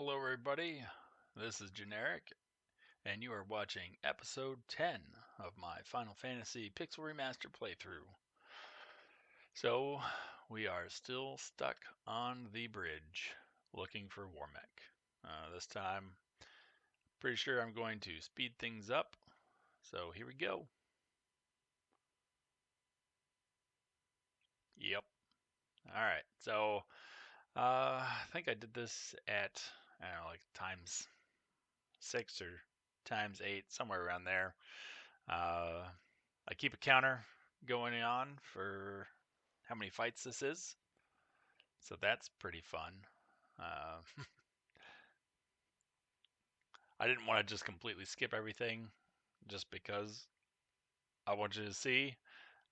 Hello everybody, this is Generic, and you are watching episode 10 of my Final Fantasy Pixel Remaster playthrough. So, we are still stuck on the bridge, looking for Warmech. This time, pretty sure I'm going to speed things up, so here we go. Yep. Alright, so, I think I did this at, I don't know, like times 6 or times 8, somewhere around there. I keep a counter going on for how many fights this is, so that's pretty fun. I didn't want to just completely skip everything just because I want you to see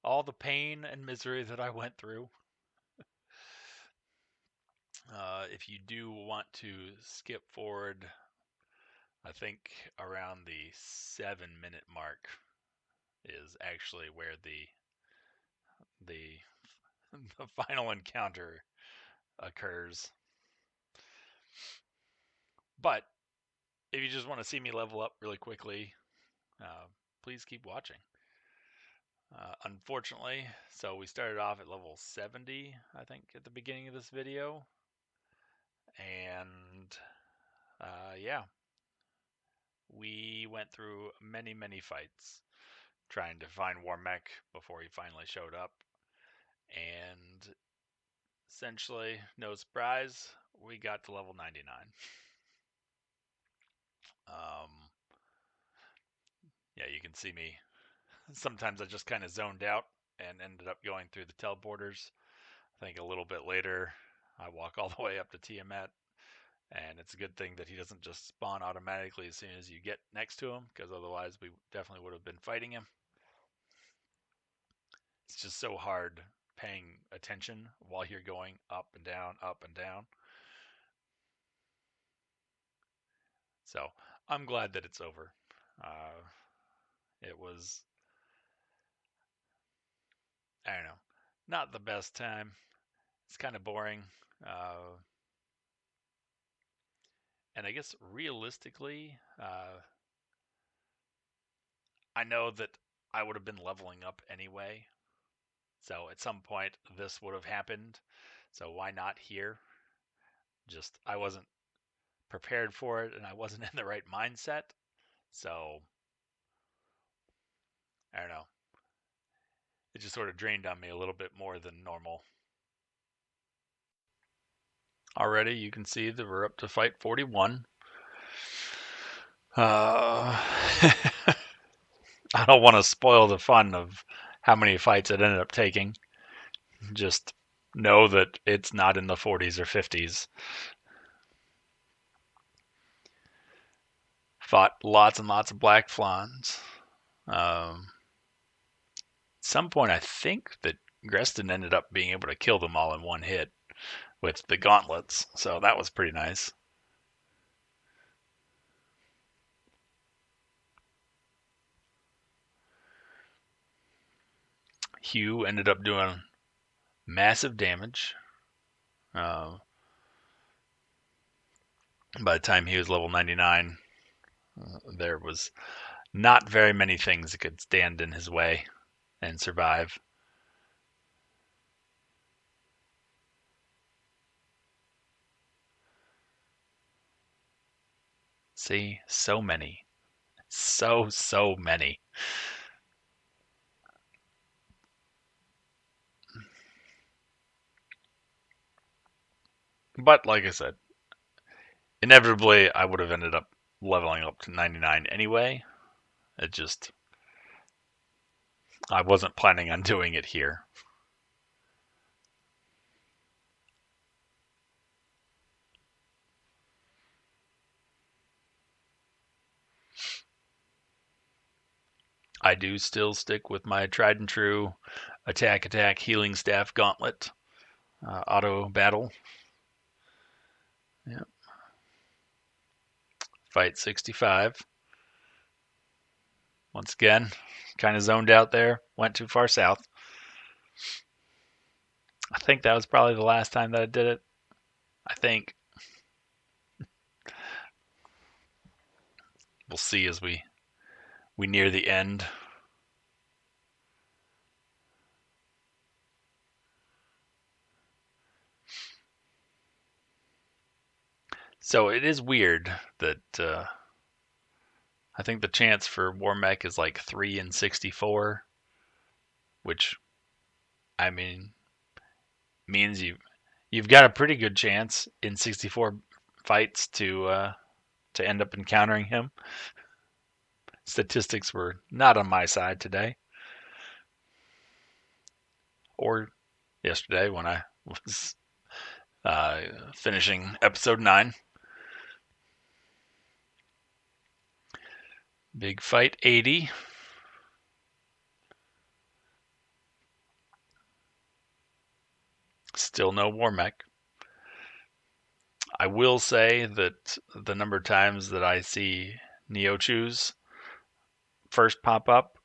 all the pain and misery that I went through. If you do want to skip forward, I think around the 7-minute mark is actually where the the final encounter occurs. But if you just want to see me level up really quickly, please keep watching. Unfortunately, so we started off at level 70, I think, at the beginning of this video. And yeah, we went through many fights trying to find Warmech before he finally showed up. And essentially, no surprise, we got to level 99. Yeah, you can see me. Sometimes I just kind of zoned out and ended up going through the teleporters. I think a little bit later, I walk all the way up to Tiamat, and it's a good thing that he doesn't just spawn automatically as soon as you get next to him, because otherwise we definitely would have been fighting him. It's just so hard paying attention while you're going up and down, up and down. So I'm glad that it's over. It was, I don't know, not the best time. It's kind of boring. And I guess realistically, I know that I would have been leveling up anyway. So at some point this would have happened. So why not here? Just I wasn't prepared for it and I wasn't in the right mindset. So I don't know. It just sort of drained on me a little bit more than normal. Already you can see that we're up to fight 41. I don't want to spoil the fun of how many fights it ended up taking. Just know that it's not in the 40s or 50s. Fought lots and lots of black flans. At some point, I think that Greston ended up being able to kill them all in one hit with the gauntlets, so that was pretty nice. Hugh ended up doing massive damage. By the time he was level 99, there was not very many things that could stand in his way and survive. See, so many. So many. But like I said, inevitably I would have ended up leveling up to 99 anyway. It just, I wasn't planning on doing it here. I do still stick with my tried and true attack, healing staff gauntlet auto battle. Yeah. Fight 65. Once again, kind of zoned out there, went too far south. I think that was probably the last time that I did it. I think. we'll see as we near the end. So it is weird that I think the chance for Warmech is like 3 in 64, which I mean means you've got a pretty good chance in 64 fights to end up encountering him. Statistics were not on my side today or yesterday when I was finishing episode 9. Big fight 80. Still no Warmech. I will say that the number of times that I see Neochus first pop up,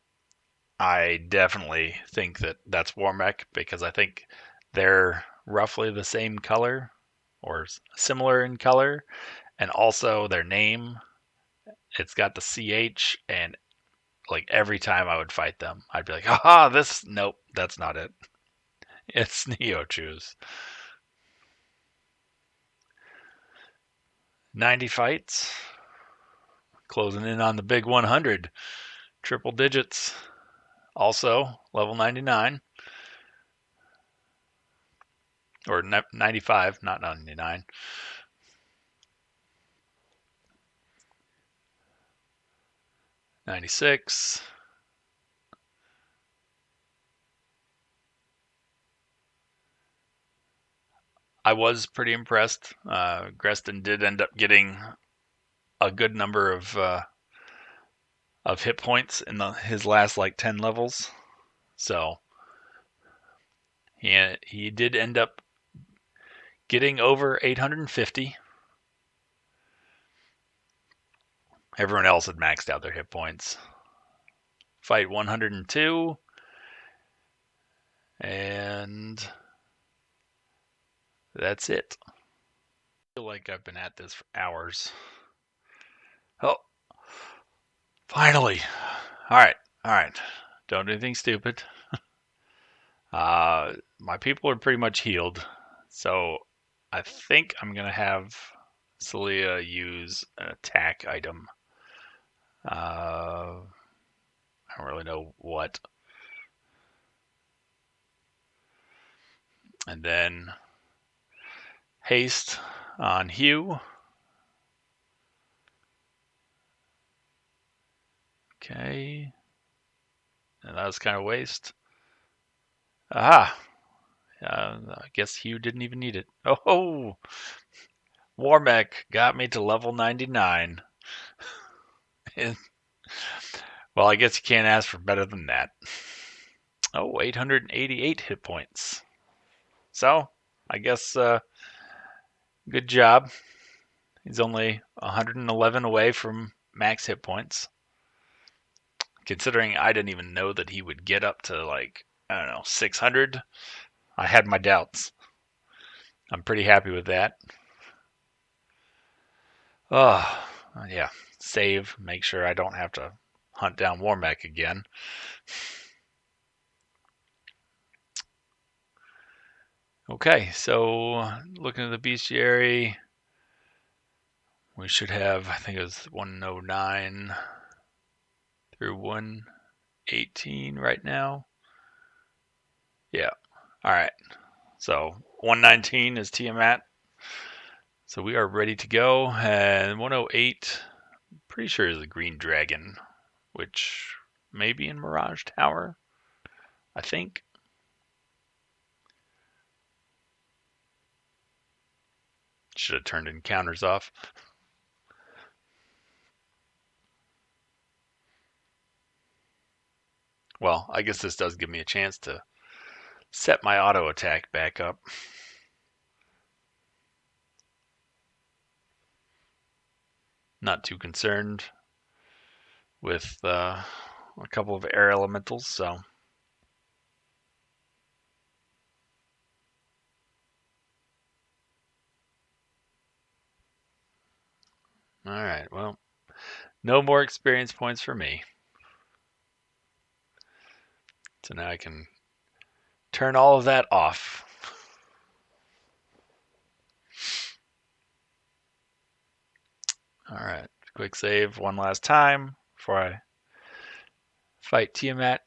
I definitely think that that's Warmech because I think they're roughly the same color or similar in color, and also their name. It's got the CH, and like every time I would fight them, I'd be like, "Aha, nope, that's not it. It's Neochus." 90 fights, closing in on the big 100, triple digits. Also, level 99 or 95, not 99. 96. I was pretty impressed. Greston did end up getting a good number of hit points in his last like 10 levels. So he did end up getting over 850. Everyone else had maxed out their hit points. Fight 102. And that's it. I feel like I've been at this for hours. Oh, finally. All right. Don't do anything stupid. My people are pretty much healed. So I think I'm going to have Celia use an attack item. I don't really know what. And then haste on Hugh. Okay. And that was kind of waste. Aha. I guess Hugh didn't even need it. Oh, Warmech got me to level 99. Well, I guess you can't ask for better than that. Oh, 888 hit points. So, I guess good job. He's only 111 away from max hit points. Considering I didn't even know that he would get up to like, I don't know, 600, I had my doubts. I'm pretty happy with that. Oh, yeah. Save, make sure I don't have to hunt down Warmech again. Okay, so looking at the bestiary, we should have, I think it was 109 through 118 right now. Yeah. All right. So 119 is Tiamat. So we are ready to go. And 108, pretty sure is the Green Dragon, which may be in Mirage Tower, I think. Should have turned encounters off. Well, I guess this does give me a chance to set my auto attack back up. Not too concerned with a couple of air elementals, so. Alright, well, No more experience points for me. So now I can turn all of that off. Alright, quick save one last time before I fight Tiamat,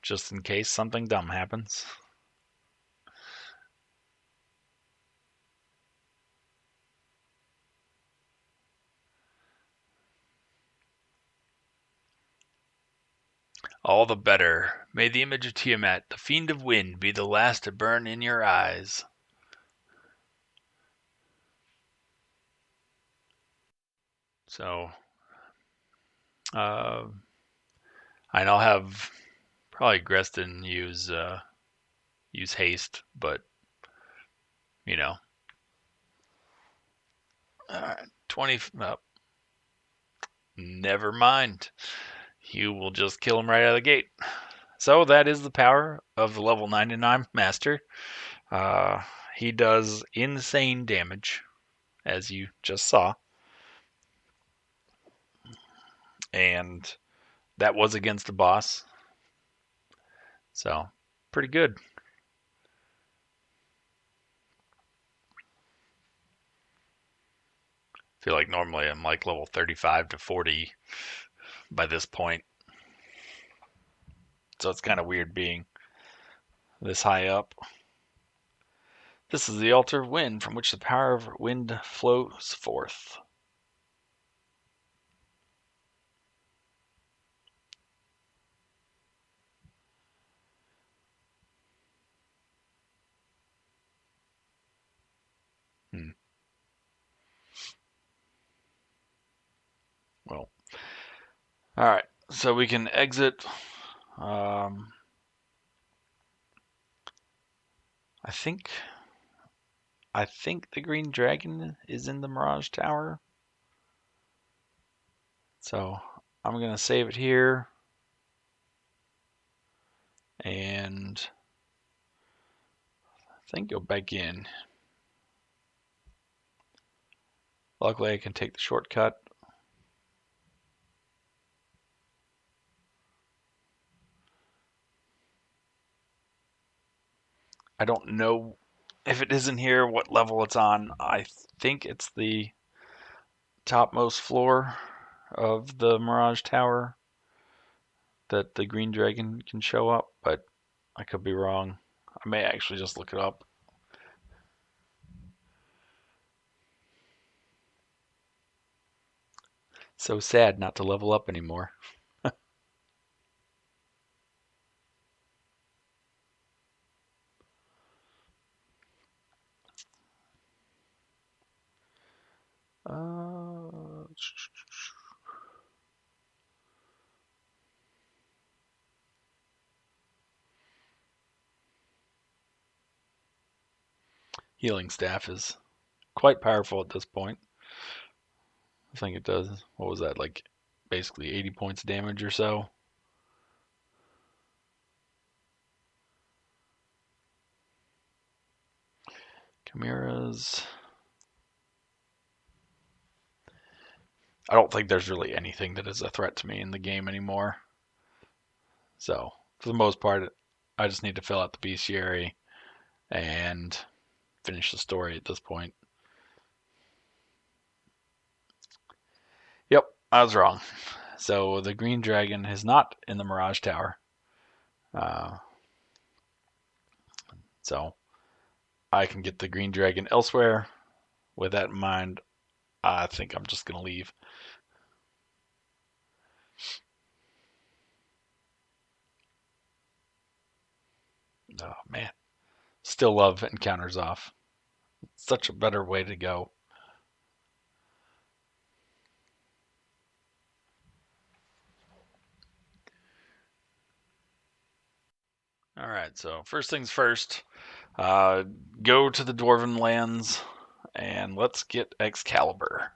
just in case something dumb happens. All the better. May the image of Tiamat, the fiend of wind, be the last to burn in your eyes. So, and I'll have probably Greston use haste, but Alright, 20. Never mind. You will just kill him right out of the gate. So that is the power of the level 99 master. He does insane damage, as you just saw. And that was against a boss. So, pretty good. I feel like normally I'm like level 35 to 40 by this point. So it's kind of weird being this high up. This is the altar of wind from which the power of wind flows forth. Well, all right. So we can exit. I think the green dragon is in the Mirage Tower. So I'm gonna save it here, and I think go back in. Luckily, I can take the shortcut. I don't know if it isn't here what level it's on. I think it's the topmost floor of the Mirage Tower that the green dragon can show up, but I could be wrong. I may actually just look it up. So sad not to level up anymore. Uh, Healing staff is quite powerful at this point. I think it does. What was that, like basically 80 points damage or so? Chimeras. I don't think there's really anything that is a threat to me in the game anymore. So, for the most part, I just need to fill out the bestiary and finish the story at this point. Yep, I was wrong. So the green dragon is not in the Mirage Tower. So I can get the green dragon elsewhere. With that in mind, I think I'm just going to leave. Oh, man. Still love Encounters Off. Such a better way to go. All right, so first things first, go to the Dwarven lands and let's get Excalibur.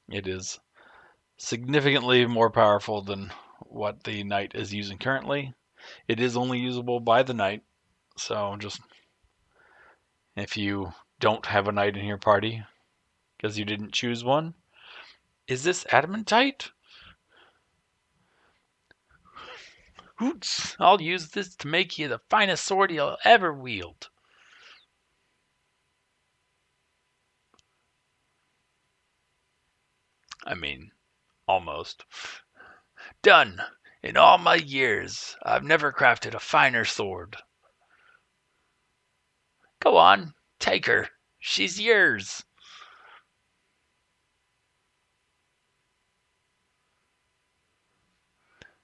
It is significantly more powerful than what the knight is using currently. It is only usable by the knight, so just if you don't have a knight in your party, because you didn't choose one. Is this adamantite? Hoots! I'll use this to make you the finest sword you'll ever wield. I mean, almost. Done! In all my years, I've never crafted a finer sword. Go on, take her. She's yours.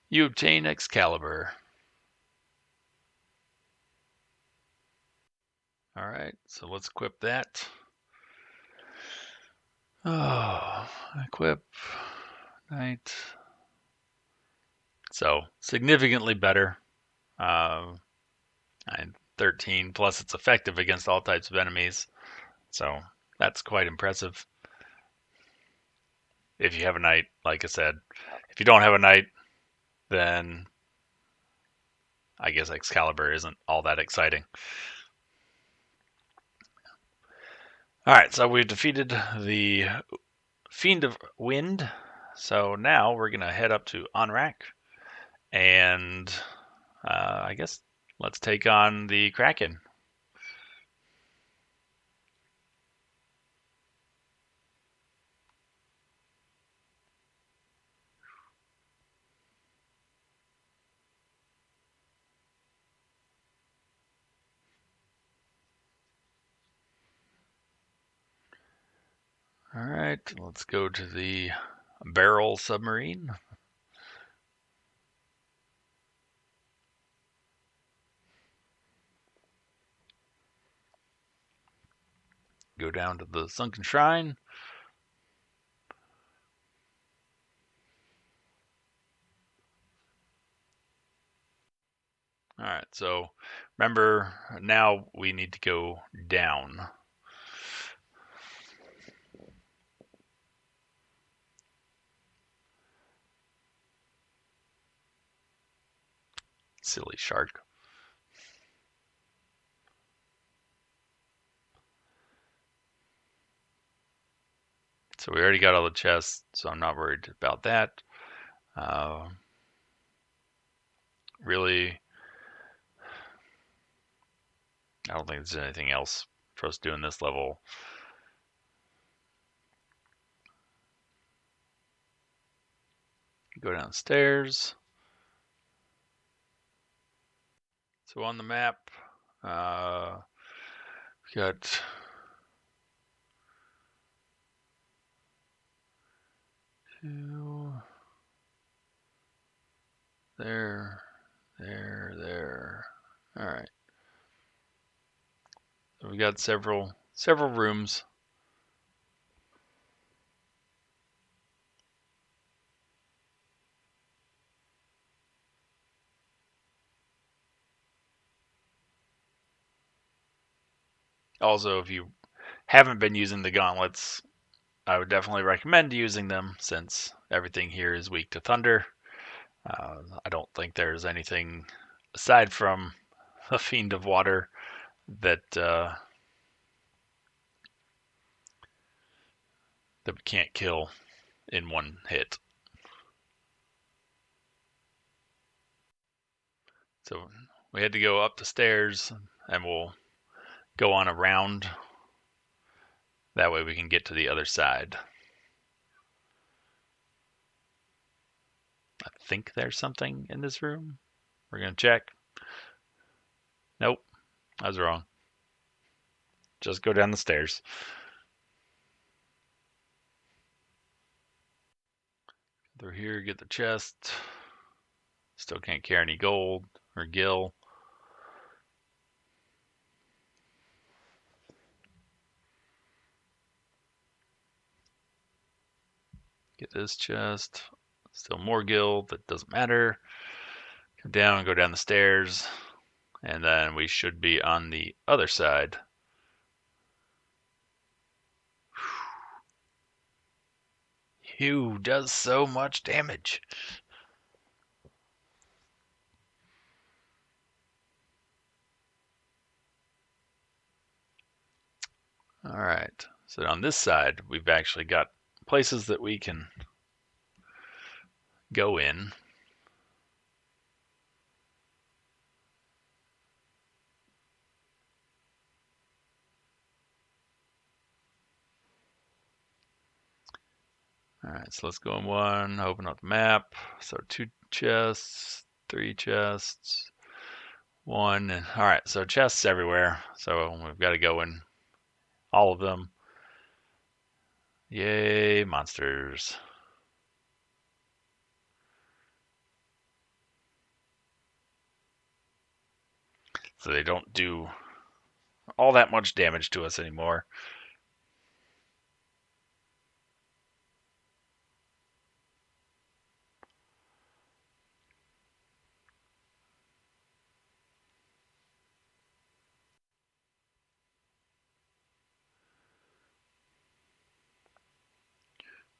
You obtain Excalibur. Alright, so let's equip that. Oh, equip. Knight. So, significantly better. And 13, plus it's effective against all types of enemies. So, that's quite impressive. If you have a knight, like I said. If you don't have a knight, then I guess Excalibur isn't all that exciting. Alright, so we've defeated the Fiend of Wind. So now we're going to head up to Onrak. And I guess let's take on the Kraken. Alright, let's go to the Barrel Submarine. Go down to the Sunken Shrine. Alright, so remember, now we need to go down. Silly shark. So we already got all the chests, so I'm not worried about that. Really, I don't think there's anything else for us doing this level. Go downstairs. So on the map, we got two, there. All right. So we got several rooms. Also, if you haven't been using the gauntlets, I would definitely recommend using them since everything here is weak to thunder. I don't think there's anything aside from a Fiend of Water that that we can't kill in one hit. So we had to go up the stairs, and we'll go on around. That way we can get to the other side. I think there's something in this room. We're going to check. Nope, I was wrong. Just go down the stairs. Through here, get the chest. Still can't carry any gold or gil. Get this chest. Still more gil, that doesn't matter. Come down and go down the stairs. And then we should be on the other side. Hue does so much damage. Alright, So on this side, we've actually got places that we can go in. All right, so let's go in one, open up the map. So 2 chests, 3 chests, 1. All right, so chests everywhere. So we've got to go in all of them. Yay, monsters. So they don't do all that much damage to us anymore.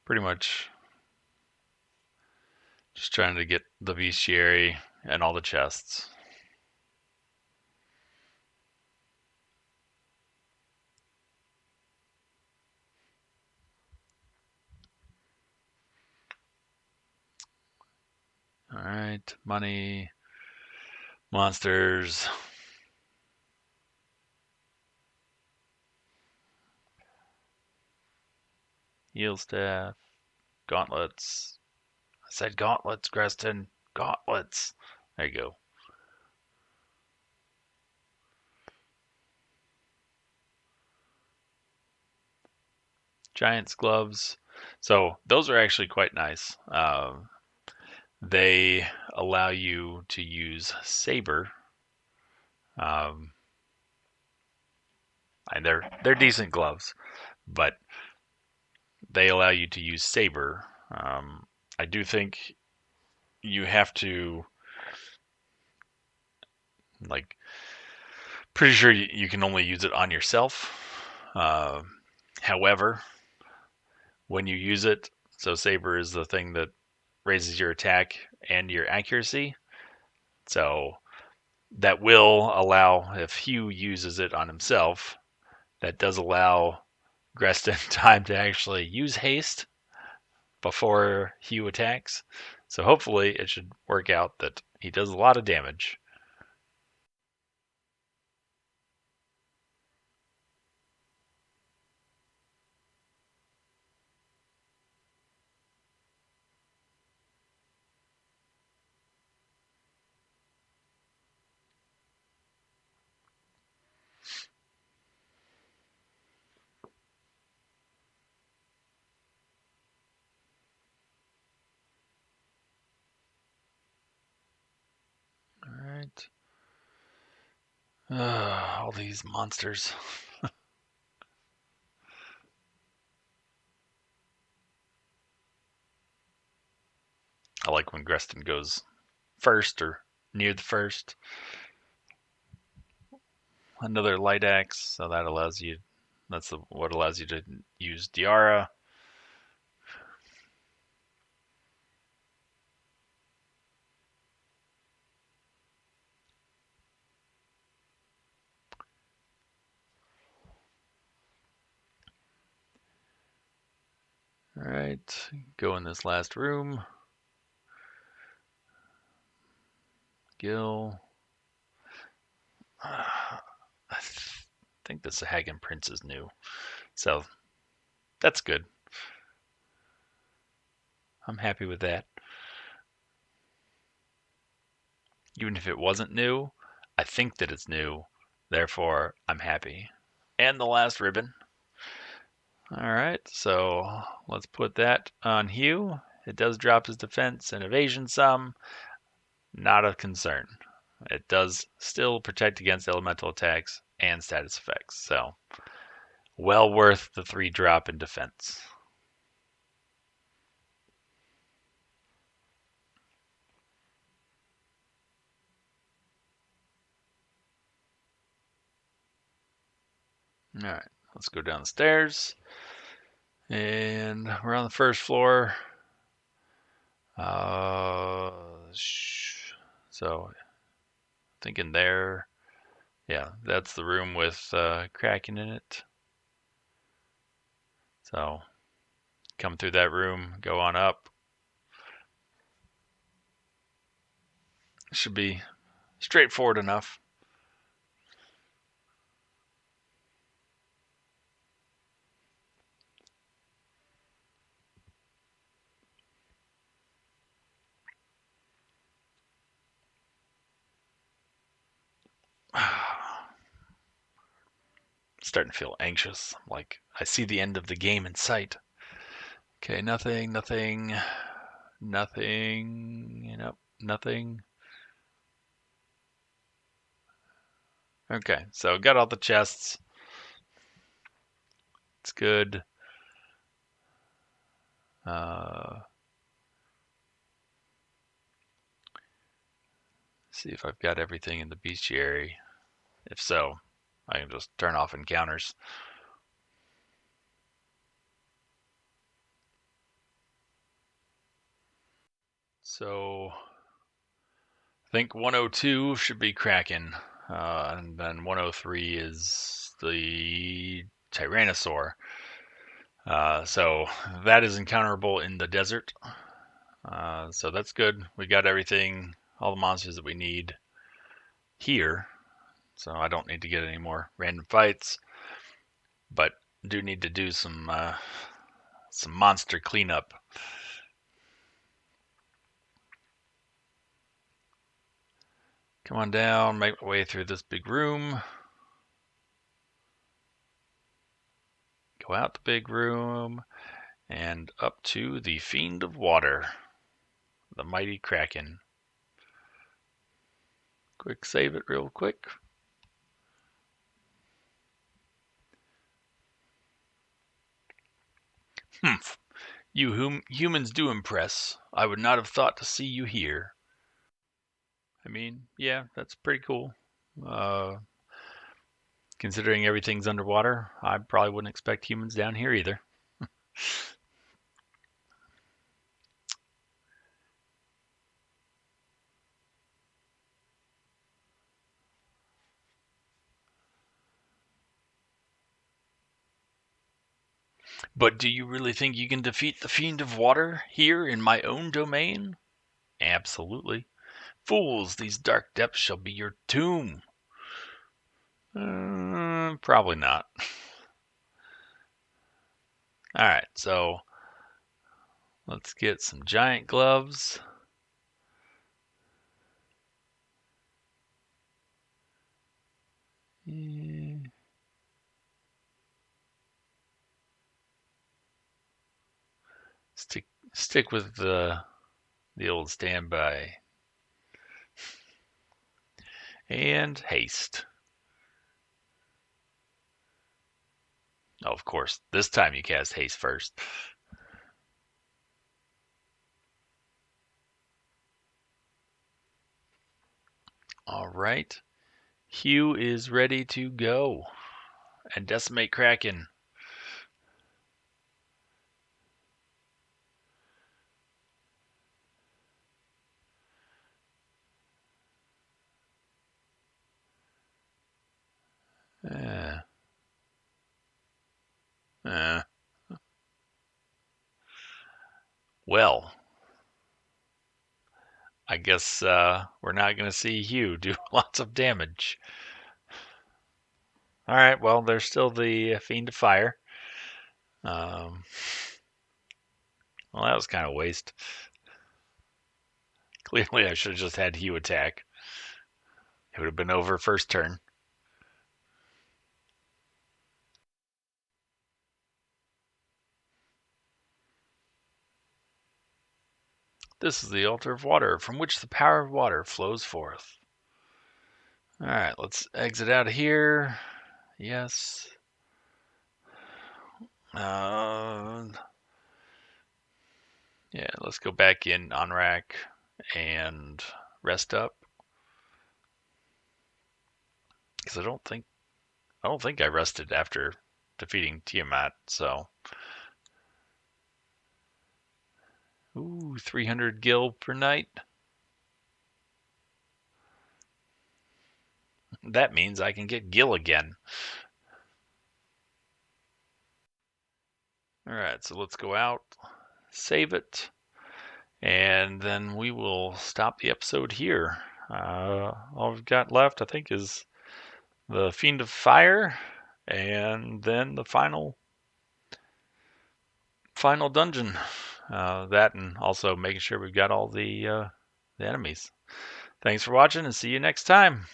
Pretty much just trying to get the bestiary and all the chests. All right, money, monsters. Heal staff, gauntlets. I said gauntlets, Greston. Gauntlets. There you go. Giant's gloves. So those are actually quite nice. They allow you to use saber. And they're decent gloves, but they allow you to use saber. I do think you have to like pretty sure you can only use it on yourself. Uh, However, when you use it, so saber is the thing that raises your attack and your accuracy. So that will allow, if Hugh uses it on himself, that does allow Greston time to actually use haste before Hugh attacks. So hopefully it should work out that he does a lot of damage. All right. All these monsters. I like when Greston goes first or near the first. Another light axe, so that allows you. That's what allows you to use Diara. All right, go in this last room. Gil. I think the Sahagan Prince is new, so that's good. I'm happy with that. Even if it wasn't new, I think that it's new, therefore I'm happy. And the last ribbon. All right, so let's put that on Hugh. It does drop his defense and evasion some. Not a concern. It does still protect against elemental attacks and status effects, so well worth the 3 drop in defense. All right, let's go down the stairs. And we're on the first floor. So thinking there, yeah, that's the room with Kraken in it. So come through that room, go on up. Should be straightforward enough. Starting to feel anxious. Like I see the end of the game in sight. Okay, nothing, nothing, nothing, nothing. Okay, so got all the chests. It's good. See if I've got everything in the bestiary. If so, I can just turn off encounters. So I think 102 should be Kraken, and then 103 is the Tyrannosaur. So that is encounterable in the desert. So that's good. We got everything, all the monsters that we need here. So I don't need to get any more random fights, but do need to do some monster cleanup. Come on down, make my way through this big room. Go out the big room and up to the Fiend of Water, the mighty Kraken. Quick save it real quick. Humph. You humans do impress. I would not have thought to see you here. I mean, yeah, that's pretty cool. Considering everything's underwater, I probably wouldn't expect humans down here either. But do you really think you can defeat the Fiend of Water here in my own domain? Absolutely. Fools, these dark depths shall be your tomb. Probably not. Alright, so let's get some giant gloves. Stick with the old standby. And haste. Oh, of course, this time you cast haste first. Alright. Hugh is ready to go. And decimate Kraken. Well, I guess we're not going to see Hugh do lots of damage. Alright, well, there's still the Fiend of Fire. Well, that was kind of a waste. Clearly, I should have just had Hugh attack. It would have been over first turn. This is the altar of water from which the power of water flows forth. Alright, let's exit out of here. Yes. Yeah, let's go back in on rack and rest up. Because I don't think I rested after defeating Tiamat, so. Ooh, 300 gil per night. That means I can get gil again. Alright, so let's go out, save it, and then we will stop the episode here. All we've got left, I think, is the Fiend of Fire, and then the final dungeon. That, and also making sure we've got all the enemies. Thanks for watching, and see you next time.